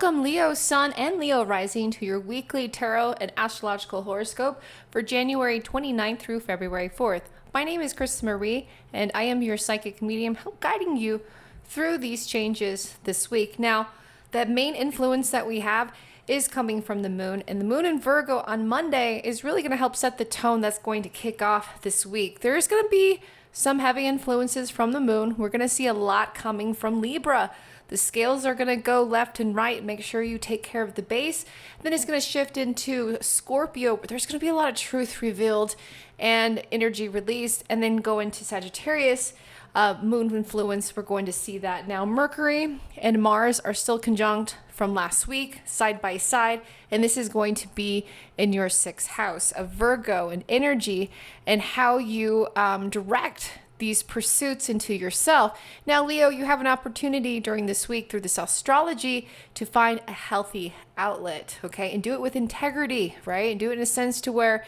Welcome, Leo Sun and Leo Rising, to your weekly tarot and astrological horoscope for January 29th through February 4th. My name is Chris Marie, and I am your psychic medium, guiding you through these changes this week. Now, the main influence that we have is coming from the moon, and the moon in Virgo on Monday is really going to help set the tone that's going to kick off this week. There's going to be some heavy influences from the moon. We're going to see a lot coming from Libra. The scales are going to go left and right. Make sure you take care of the base. Then it's going to shift into Scorpio. There's going to be a lot of truth revealed and energy released, and then go into Sagittarius. Moon influence, we're going to see that. Now, Mercury and Mars are still conjunct from last week, side by side, and this is going to be in your sixth house of Virgo and energy and how you direct these pursuits into yourself. Now, Leo, you have an opportunity during this week through this astrology to find a healthy outlet, okay? And do it with integrity, right? And do it in a sense to where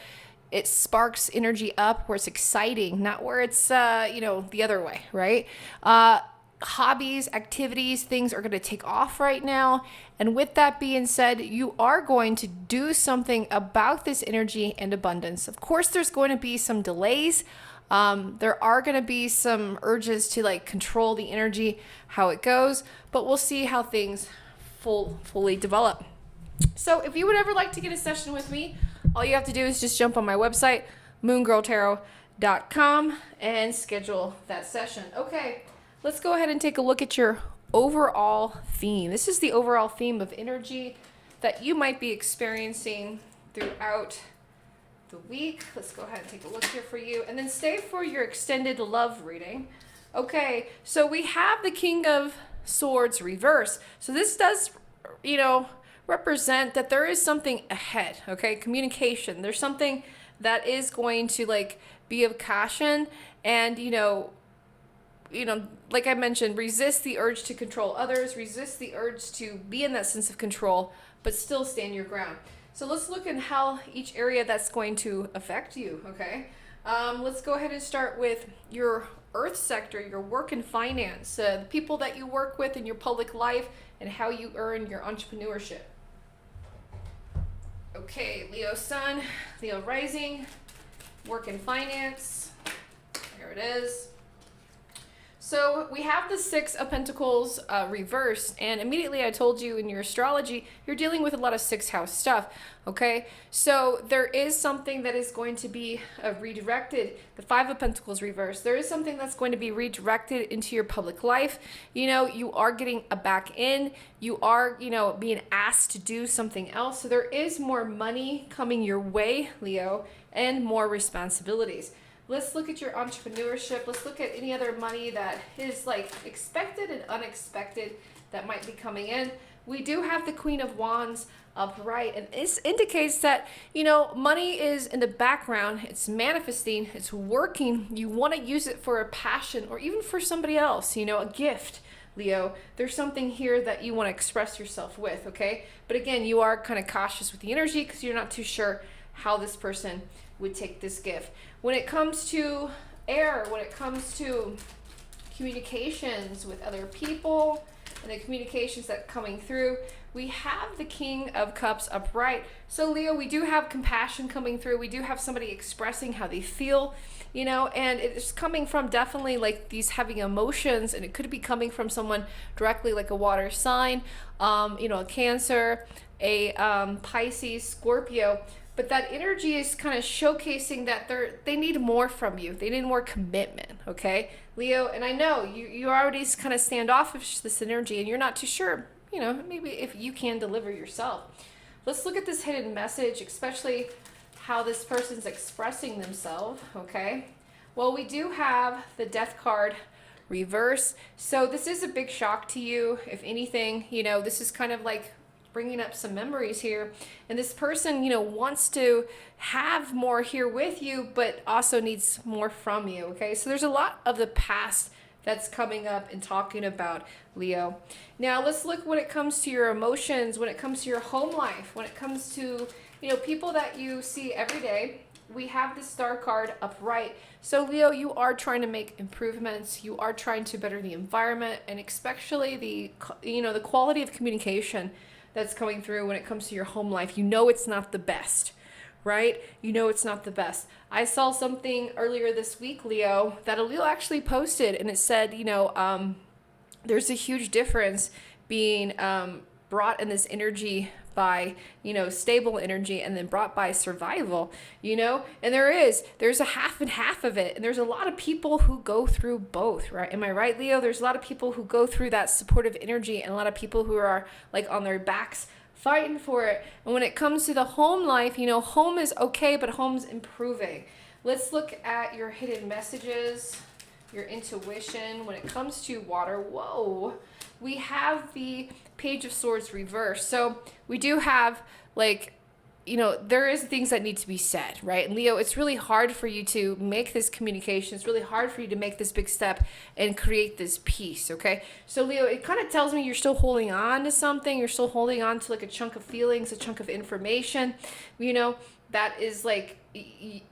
it sparks energy up, where it's exciting, not where it's, the other way, right? Hobbies, activities, things are going to take off right now. And with that being said, you are going to do something about this energy and abundance. Of course, there's going to be some delays. There are going to be some urges to control the energy, how it goes, but we'll see how things fully develop. So if you would ever like to get a session with me, all you have to do is just jump on my website, moongirltarot.com, and schedule that session. Okay, let's go ahead and take a look at your overall theme. This is the overall theme of energy that you might be experiencing throughout the week. Let's go ahead and take a look here for you, and then stay for your extended love reading. Okay, so we have the King of Swords reverse. So this does, represent that there is something ahead, okay? Communication. There's something that is going to be of caution, and like I mentioned, resist the urge to control others, resist the urge to be in that sense of control, but still stand your ground. So let's look at how each area that's going to affect you, okay? Let's go ahead and start with your earth sector, your work and finance, the people that you work with in your public life, and how you earn your entrepreneurship. Okay, Leo Sun, Leo Rising, work and finance. Here it is. So we have the Six of Pentacles reversed, and immediately I told you in your astrology, you're dealing with a lot of sixth house stuff, okay? So there is something that is going to be redirected. The Five of Pentacles reversed. There is something that's going to be redirected into your public life. You are getting a back in. You are, being asked to do something else. So there is more money coming your way, Leo, and more responsibilities. Let's look at your entrepreneurship. Let's look at any other money that is expected and unexpected that might be coming in. We do have the Queen of Wands upright, and this indicates that, money is in the background. It's manifesting, it's working. You want to use it for a passion or even for somebody else, a gift, Leo. There's something here that you want to express yourself with, okay? But again, you are kind of cautious with the energy because you're not too sure how this person would take this gift. When it comes to air, when it comes to communications with other people and the communications that are coming through, we have the King of Cups upright. So Leo, we do have compassion coming through. We do have somebody expressing how they feel, and it's coming from definitely these heavy emotions, and it could be coming from someone directly, like a water sign, a Cancer, a Pisces, Scorpio. But that energy is kind of showcasing that they need more from you. They need more commitment, okay, Leo? And I know you already kind of standoffish this energy, and you're not too sure, maybe if you can deliver yourself. Let's look at this hidden message, especially how this person's expressing themselves, okay? Well, we do have the Death card reverse. So this is a big shock to you. If anything, this is kind of bringing up some memories here, and this person wants to have more here with you, but also needs more from you, okay? So there's a lot of the past that's coming up and talking about, Leo. Now let's look when it comes to your emotions, when it comes to your home life, when it comes to people that you see every day. We have the Star card upright. So Leo, you are trying to make improvements. You are trying to better the environment, and especially the quality of communication that's coming through when it comes to your home life. You know it's not the best, right? You know it's not the best. I saw something earlier this week, Leo, that a Leo actually posted, and it said, there's a huge difference being brought in this energy by, stable energy, and then brought by survival, and there's a half and half of it. And there's a lot of people who go through both, right? Am I right, Leo? There's a lot of people who go through that supportive energy, and a lot of people who are like on their backs fighting for it. And when it comes to the home life, home is okay, but home's improving. Let's look at your hidden messages, your intuition. When it comes to water, whoa, we have the Page of Swords reversed. So we do have there is things that need to be said, right? And Leo, it's really hard for you to make this communication. It's really hard for you to make this big step and create this peace, okay? So Leo, it kind of tells me you're still holding on to something. You're still holding on to like a chunk of feelings, a chunk of information, that is like,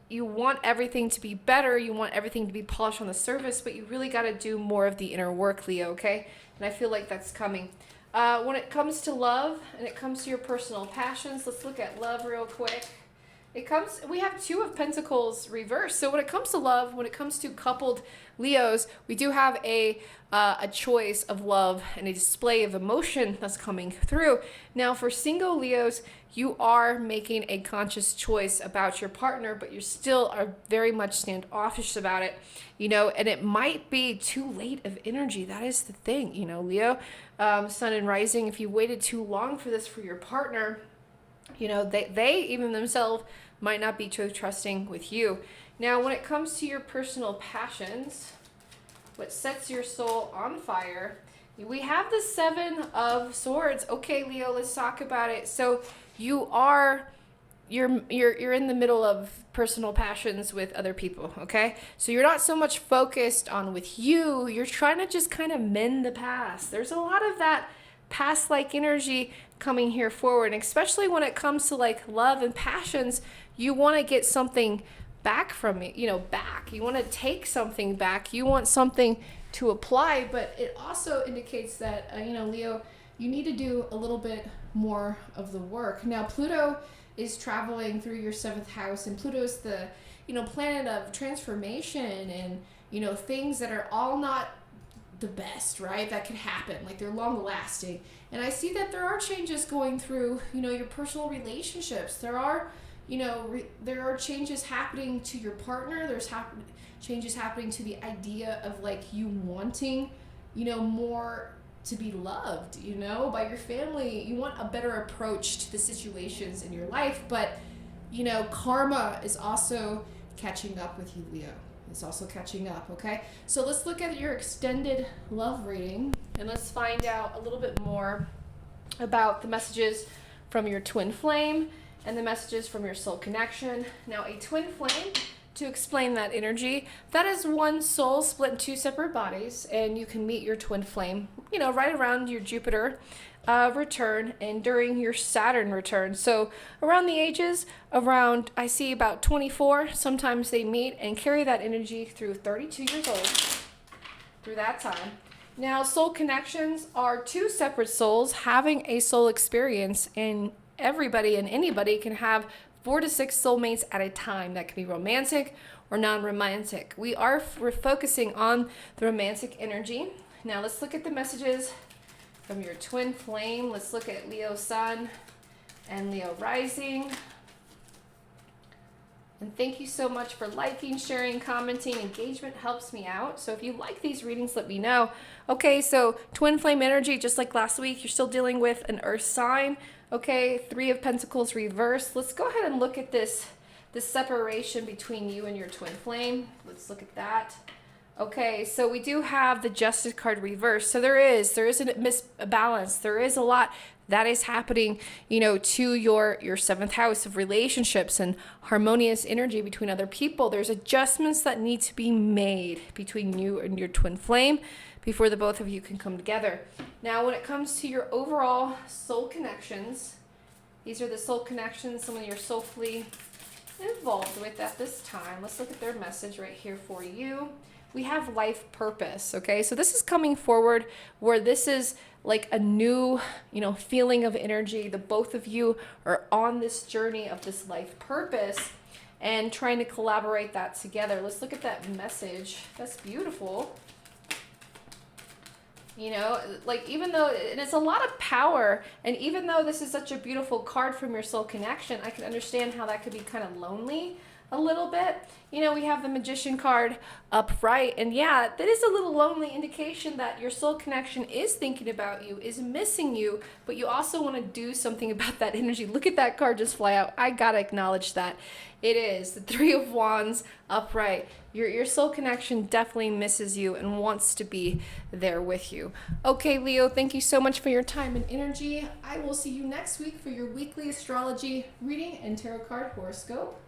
you want everything to be better. You want everything to be polished on the surface, but you really got to do more of the inner work, Leo, okay? And I feel like that's coming. When it comes to love and it comes to your personal passions, let's look at love real quick. We have Two of Pentacles reversed. So when it comes to love, when it comes to coupled Leos, we do have a choice of love and a display of emotion that's coming through. Now for single Leos, you are making a conscious choice about your partner, but you still are very much standoffish about it, and it might be too late of energy. That is the thing, Leo, sun and rising. If you waited too long for this for your partner, they even themselves might not be too trusting with you. Now, when it comes to your personal passions, what sets your soul on fire, we have the Seven of Swords. Okay, Leo, let's talk about it. So you're in the middle of personal passions with other people, okay? So you're not so much focused on with you. You're trying to just kind of mend the past. There's a lot of that past-like energy coming here forward, and especially when it comes to like love and passions, you want to get something back from it, back. You want to take something back. You want something to apply, but it also indicates that, Leo, you need to do a little bit more of the work. Now, Pluto is traveling through your 7th house, and Pluto is the, planet of transformation and, things that are all not the best, right? That could happen. Like they're long lasting. And I see that there are changes going through, your personal relationships. There are, there are changes happening to your partner. There's changes happening to the idea of like you wanting, more to be loved, by your family. You want a better approach to the situations in your life, but, karma is also catching up with you, Leo. It's also catching up, okay? So let's look at your extended love reading, and let's find out a little bit more about the messages from your twin flame and the messages from your soul connection. Now, a twin flame, to explain that energy, that is one soul split in two separate bodies, and you can meet your twin flame, right around your Jupiter return and during your Saturn return. So around the ages, I see about 24, sometimes they meet and carry that energy through 32 years old, through that time. Now, soul connections are two separate souls having a soul experience, and everybody and anybody can have 4 to 6 soulmates at a time. That can be romantic or non-romantic. We're focusing on the romantic energy. Now let's look at the messages from your twin flame. Let's look at Leo sun and Leo rising. And thank you so much for liking, sharing, commenting. Engagement helps me out. So if you like these readings, let me know. Okay, so twin flame energy, just like last week, you're still dealing with an earth sign. Okay, 3 of Pentacles reversed. Let's go ahead and look at this separation between you and your twin flame. Let's look at that. Okay, so we do have the Justice card reversed. So there is a misbalance. There is a lot that is happening, to your 7th house of relationships and harmonious energy between other people. There's adjustments that need to be made between you and your twin flame before the both of you can come together. Now, when it comes to your overall soul connections, these are the soul connections someone you're soulfully involved with at this time. Let's look at their message right here for you. we have life purpose, okay? So this is coming forward where this is like a new, feeling of energy. The both of you are on this journey of this life purpose and trying to collaborate that together. Let's look at that message. That's beautiful. Like even though it's a lot of power, and even though this is such a beautiful card from your soul connection, I can understand how that could be kind of lonely a little bit. We have the Magician card upright, and yeah, that is a little lonely indication that your soul connection is thinking about you, is missing you, but you also want to do something about that energy. Look at that card just fly out. I gotta acknowledge that. It is the Three of Wands upright. Your soul connection definitely misses you and wants to be there with you. Okay, Leo, thank you so much for your time and energy. I will see you next week for your weekly astrology reading and tarot card horoscope.